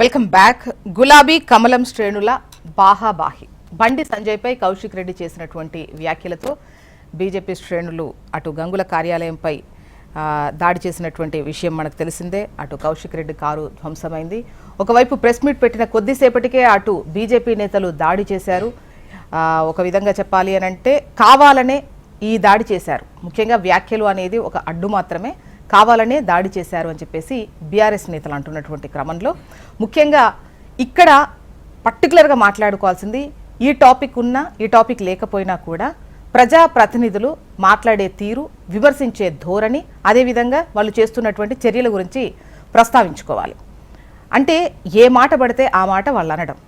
Welcome back. గులాబీ కమలం శ్రేణుల బాహాబాహి బండి సంజయ్పై కౌశిక్ రెడ్డి చేసినటువంటి వ్యాఖ్యలతో బీజేపీ శ్రేణులు అటు గంగుల కార్యాలయంపై దాడి చేసినటువంటి విషయం మనకు తెలిసిందే. అటు కౌశిక్ రెడ్డి కారు ధ్వంసమైంది. ఒకవైపు ప్రెస్ మీట్ పెట్టిన కొద్దిసేపటికే అటు బీజేపీ నేతలు దాడి చేశారు. ఒక విధంగా చెప్పాలి అని అంటే కావాలనే ఈ దాడి చేశారు. ముఖ్యంగా వ్యాఖ్యలు అనేది ఒక అడ్డు మాత్రమే, కావాలనే దాడి చేశారు అని చెప్పేసి బీఆర్ఎస్ నేతలు అంటున్నటువంటి క్రమంలో ముఖ్యంగా ఇక్కడ పర్టికులర్గా మాట్లాడుకోవాల్సింది ఈ టాపిక్ ఉన్నా ఈ టాపిక్ లేకపోయినా కూడా ప్రజాప్రతినిధులు మాట్లాడే తీరు, విమర్శించే ధోరణి, అదేవిధంగా వాళ్ళు చేస్తున్నటువంటి చర్యల గురించి ప్రస్తావించుకోవాలి. అంటే ఏ మాట పడితే ఆ మాట వాళ్ళు అనడం,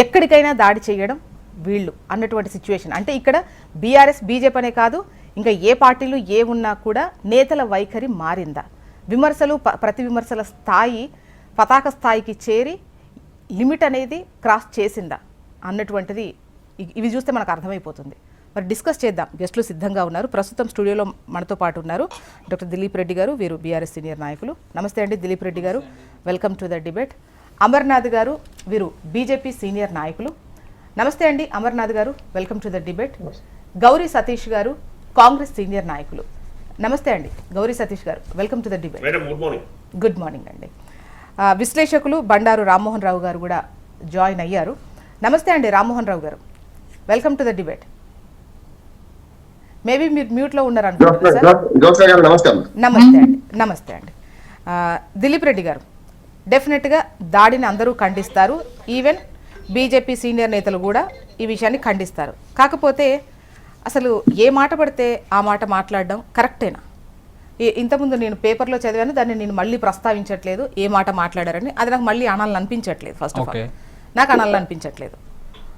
ఎక్కడికైనా దాడి చేయడం వీళ్ళు అన్నటువంటి సిచ్యువేషన్. అంటే ఇక్కడ బీఆర్ఎస్ బీజేపీ అనే కాదు, ఇంకా ఏ పార్టీలు ఏ ఉన్నా కూడా నేతల వైఖరి మారిందా? విమర్శలు ప్రతి విమర్శల స్థాయి పతాక స్థాయికి చేరి లిమిట్ అనేది క్రాస్ చేసిందా అన్నటువంటిది ఇవి చూస్తే మనకు అర్థమైపోతుంది. మరి డిస్కస్ చేద్దాం. గెస్టులు సిద్ధంగా ఉన్నారు. ప్రస్తుతం స్టూడియోలో మనతో పాటు ఉన్నారు డాక్టర్ దిలీప్ రెడ్డి గారు, వీరు బీఆర్ఎస్ సీనియర్ నాయకులు. నమస్తే అండి దిలీప్ రెడ్డి గారు, welcome to the debate. Amarnath గారు, వీరు బీజేపీ సీనియర్ నాయకులు. నమస్తే అండి అమర్నాథ్ గారు, welcome to the debate. Gauri Satish గారు, కాంగ్రెస్ సీనియర్ నాయకులు. నమస్తే అండి గౌరీ సతీష్ గారు, welcome to the debate. Good morning అండి. విశ్లేషకులు బండారు రామ్మోహన్ రావు గారు కూడా జాయిన్ అయ్యారు. నమస్తే అండి రామ్మోహన్ రావు గారు, welcome to the debate. Maybe మీరు మ్యూట్లో ఉన్నారు అనుకుంటున్నారు. నమస్తే అండి. దిలీప్ రెడ్డి గారు, డెఫినెట్గా దాడిని అందరూ ఖండిస్తారు. ఈవెన్ బీజేపీ సీనియర్ నేతలు కూడా ఈ విషయాన్ని ఖండిస్తారు. కాకపోతే అసలు ఏ మాట పడితే ఆ మాట మాట్లాడడం కరెక్టేనా? ఇంతకుముందు నేను పేపర్లో చదివాను, దాన్ని నేను మళ్ళీ ప్రస్తావించట్లేదు ఏ మాట మాట్లాడారని. అది నాకు మళ్ళీ అనాలని అనిపించట్లేదు. ఫస్ట్ ఆఫ్ ఆల్ నాకు అనాలని అనిపించట్లేదు.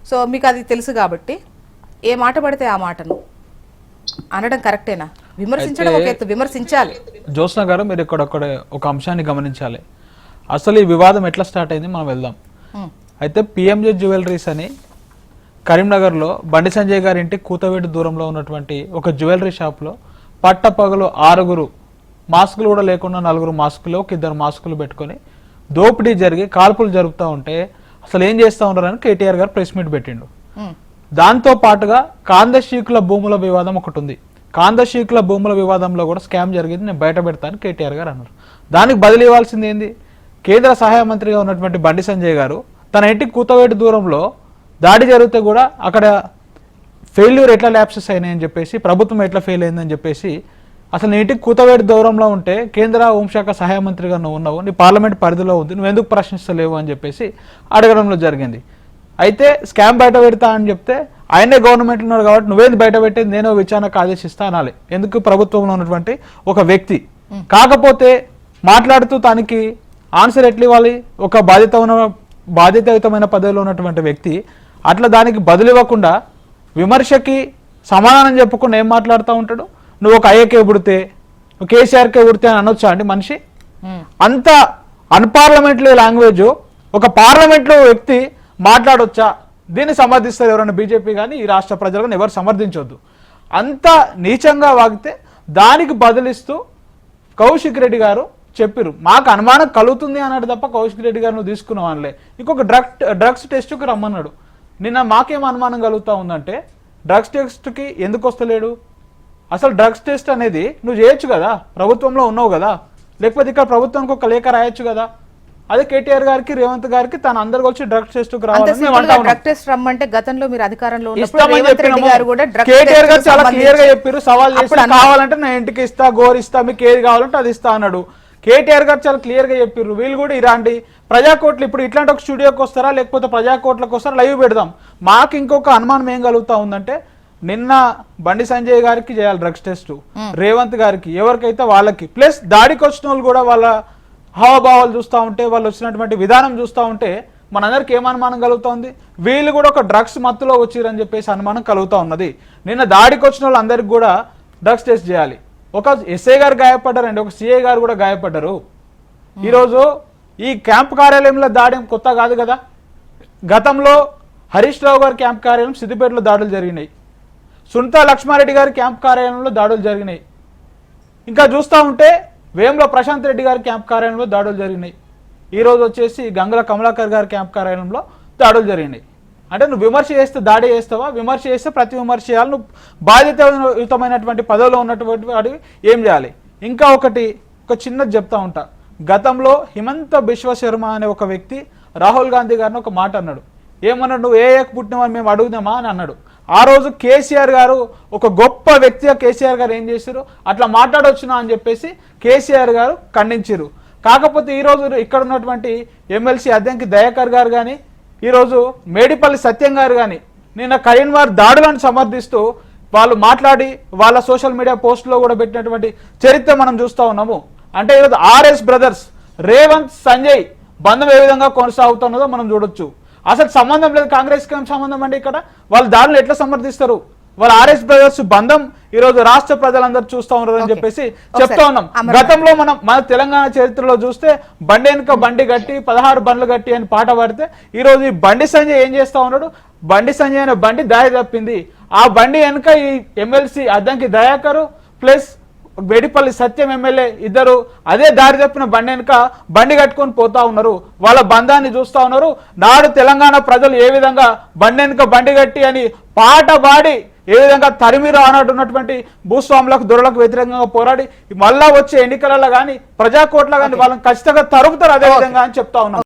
సో మీకు అది తెలుసు కాబట్టి ఏ మాట పడితే ఆ మాటను అనడం కరెక్టేనా? విమర్శించడం ఒక ఎత్తు, విమర్శించాలి. జ్యోత్స్న గారు, మీరు ఇక్కడ ఒక అంశాన్ని గమనించాలి. అసలు ఈ వివాదం ఎట్లా స్టార్ట్ అయింది మనం వెళ్దాం. అయితే పిఎంజే జ్యువెలరీస్ అని కరీంనగర్లో బండి సంజయ్ గారి ఇంటి కూతవేటు దూరంలో ఉన్నటువంటి ఒక జ్యువెలరీ షాప్లో పట్టపగలు 6 మాస్కులు కూడా లేకుండా 4 మాస్కులు, ఒక 2 మాస్కులు పెట్టుకొని దోపిడీ జరిగి కాల్పులు జరుపుతూ ఉంటే అసలు ఏం చేస్తూ ఉన్నారని కేటీఆర్ గారు ప్రెస్ మీట్ పెట్టిండు. దాంతో పాటుగా కాందశీకుల భూముల వివాదం ఒకటి ఉంది. కాందశీకుల భూముల వివాదంలో కూడా స్కామ్ జరిగింది, నేను బయట పెడతాను కేటీఆర్ గారు అన్నారు. దానికి బదిలీ ఇవ్వాల్సింది ఏంది? కేంద్ర సహాయ మంత్రిగా ఉన్నటువంటి బండి సంజయ్ గారు తన ఇంటికి కూతవేటు దూరంలో దాడి జరిగితే కూడా అక్కడ ఫెయిల్యూర్ ఎట్లా ల్యాప్సెస్ అయినాయని చెప్పేసి, ప్రభుత్వం ఎట్లా ఫెయిల్ అయిందని చెప్పేసి, అసలు నీ ఇంటికి కూతవేటు దూరంలో ఉంటే కేంద్ర హోంశాఖ సహాయ మంత్రిగా నువ్వు ఉన్నావు, నీ పార్లమెంట్ పరిధిలో ఉంది, నువ్వు ఎందుకు ప్రశ్నిస్తలేవు అని చెప్పేసి అడగడంలో జరిగింది. అయితే స్కామ్ బయట పెడతా అని చెప్తే ఆయనే గవర్నమెంట్లో ఉన్నాడు కాబట్టి నువ్వేంది బయట పెట్టేది, నేను విచారణకు ఆదేశిస్తా అనాలి. ఎందుకు? ప్రభుత్వంలో ఉన్నటువంటి ఒక వ్యక్తి. కాకపోతే మాట్లాడుతూ తనకి ఆన్సర్ ఎట్లా ఇవ్వాలి? ఒక బాధ్యతాయుతమైన పదవిలో ఉన్నటువంటి వ్యక్తి అట్లా దానికి బదులు ఇవ్వకుండా విమర్శకి సమాధానం చెప్పకుండా ఏం మాట్లాడుతూ ఉంటాడు? నువ్వు ఒక అయ్యకే పుడితే, నువ్వు కేసీఆర్కే పుడితే అని అనొచ్చా అండి మనిషి? అంత అన్పార్లమెంటరీ లాంగ్వేజ్ ఒక పార్లమెంట్లో వ్యక్తి మాట్లాడొచ్చా? దీన్ని సమర్థిస్తారు ఎవరైనా బీజేపీ కానీ ఈ రాష్ట్ర ప్రజలు కానీ ఎవరు సమర్థించొద్దు. అంత నీచంగా వాగితే దానికి బదులిస్తూ కౌశిక్ రెడ్డి గారు చెప్పారు, మాకు అనుమానం కలుగుతుంది అన్నాడు తప్ప కౌశిక్ రెడ్డి గారు నువ్వు తీసుకున్నావు అనలే. ఇంకొక డ్రగ్స్ టెస్ట్కి రమ్మన్నాడు. నిన్న మాకేం అనుమానం కలుగుతూ ఉందంటే డ్రగ్స్ టెస్ట్కి ఎందుకు వస్తలేడు? అసలు డ్రగ్స్ టెస్ట్ అనేది నువ్వు చేయొచ్చు కదా, ప్రభుత్వంలో ఉన్నావు కదా, లేకపోతే ఇక్కడ ప్రభుత్వానికి ఒక లేఖ రాయొచ్చు కదా. అదే కేటీఆర్ గారికి రేవంత్ గారికి తన అందరు వచ్చి డ్రగ్స్ టెస్ట్ రమ్మంటే గతంలో మీరు అధికారంలో కేటీఆర్ గారు చాలా క్లియర్ గా చెప్పారు, సవాల్ చేసి కావాలంటే నా ఇంటికి ఇస్తా, గోరిస్తా, మీకు ఏది కావాలంటే అది ఇస్తా అన్నాడు. కేటీఆర్ గారు చాలా క్లియర్ గా చెప్పారు, వీళ్ళు కూడా ఇరాండి ప్రజాకోట్లు ఇప్పుడు ఇట్లాంటి ఒక స్టూడియోకి వస్తారా లేకపోతే ప్రజాకోట్లకు వస్తారా, లైవ్ పెడదాం. మాకు ఇంకొక అనుమానం ఏం కలుగుతా ఉందంటే నిన్న బండి సంజయ్ గారికి చేయాలి డ్రగ్స్ టెస్ట్, రేవంత్ గారికి, ఎవరికైతే వాళ్ళకి, ప్లస్ దాడికి వచ్చిన వాళ్ళు కూడా వాళ్ళ హావభావాలు చూస్తూ ఉంటే, వాళ్ళు వచ్చినటువంటి విధానం చూస్తూ ఉంటే మనందరికి ఏం అనుమానం కలుగుతుంది? వీళ్ళు కూడా ఒక డ్రగ్స్ మత్తులో వచ్చిరని చెప్పేసి అనుమానం కలుగుతూ ఉన్నది. నిన్న దాడికి వచ్చిన వాళ్ళందరికీ కూడా డ్రగ్స్ టెస్ట్ చేయాలి. ఒక ఎస్ఐ గారు గాయపడ్డారండి, ఒక సిఐ గారు కూడా గాయపడ్డారు. ఈరోజు ఈ క్యాంప్ కార్యాలయంలో దాడి కొత్త కాదు కదా. గతంలో హరీష్ రావు గారి క్యాంప్ కార్యాలయం సిద్దిపేటలో దాడులు జరిగినాయి, సునీతా లక్ష్మారెడ్డి గారి క్యాంప్ కార్యాలయంలో దాడులు జరిగినాయి, ఇంకా చూస్తూ ఉంటే వేముల ప్రశాంత్ రెడ్డి గారి క్యాంప్ కార్యాలయంలో దాడులు జరిగినాయి. ఈ రోజు వచ్చేసి గంగుల కమలాకర్ గారి క్యాంప్ కార్యాలయంలో దాడులు జరిగినాయి. అంటే నువ్వు విమర్శ చేస్తే దాడి చేస్తావా? విమర్శ చేస్తే ప్రతి విమర్శ చేయాలి. నువ్వు బాధ్యతాయుతమైనటువంటి పదవిలో ఉన్నటువంటి వాడు ఏం చేయాలి? ఇంకా ఒక చిన్నది చెప్తా ఉంటా. గతంలో హిమంత బిశ్వ శర్మ అనే ఒక వ్యక్తి రాహుల్ గాంధీ గారిని ఒక మాట అన్నాడు. ఏమన్నాడు? నువ్వు ఏకు పుట్టినవని మేము అడుగుదామా అని అన్నాడు. ఆ రోజు కేసీఆర్ గారు ఒక గొప్ప వ్యక్తిగా కేసీఆర్ గారు ఏం చేశారు, అట్లా మాట్లాడొచ్చునా అని చెప్పేసి కేసీఆర్ గారు ఖండించారు. కాకపోతే ఈరోజు ఇక్కడ ఉన్నటువంటి ఎమ్మెల్సీ అద్దంకి దయాకర్ గారు కానీ, ఈరోజు మేడిపల్లి సత్యం గారు కానీ నిన్న కరీంనగర్ దాడులను సమర్థిస్తూ వాళ్ళు మాట్లాడి వాళ్ళ సోషల్ మీడియా పోస్టులో కూడా పెట్టినటువంటి చరిత్ర మనం చూస్తూ ఉన్నాము. అంటే ఈరోజు ఆర్ఎస్ బ్రదర్స్ రేవంత్ సంజయ్ బంధం ఏ విధంగా కొనసాగుతున్నదో మనం చూడొచ్చు. అసలు సంబంధం లేదు, కాంగ్రెస్కి ఏం సంబంధం అండి? ఇక్కడ వాళ్ళు దాడులు ఎట్లా సమర్థిస్తారు? వాళ్ళ ఆర్ఎస్ బ్రదర్స్ బంధం ఈరోజు రాష్ట్ర ప్రజలందరూ చూస్తూ ఉన్నారు అని చెప్పేసి చెప్తా ఉన్నాం. గతంలో మన తెలంగాణ చరిత్రలో చూస్తే బండి వెనుక బండి గట్టి 16 బండ్లు గట్టి అని పాట పాడితే ఈరోజు ఈ బండి సంజయ్ ఏం చేస్తా ఉన్నాడు? బండి సంజయ్ అనే బండి దారి తప్పింది. ఆ బండి వెనుక ఈ ఎమ్మెల్సీ అద్దంకి దయాకరు ప్లస్ మేడిపల్లి సత్యం ఎమ్మెల్యే ఇద్దరు అదే దారి తప్పిన బండి వెనుక బండి కట్టుకొని పోతా ఉన్నారు. వాళ్ళ బంధాన్ని చూస్తా ఉన్నారు. నాడు తెలంగాణ ప్రజలు ఏ విధంగా బండి వెనుక బండి కట్టి అని పాట పాడి ఏ విధంగా తరిమిరు అన్నట్టు ఉన్నటువంటి భూస్వాములకు దొరలకు వ్యతిరేకంగా పోరాడి మళ్ళా వచ్చే ఎన్నికలలో కానీ ప్రజాకోట్ల కానీ వాళ్ళని ఖచ్చితంగా తరుపుతారు అదే విధంగా అని చెప్తా ఉన్నాం.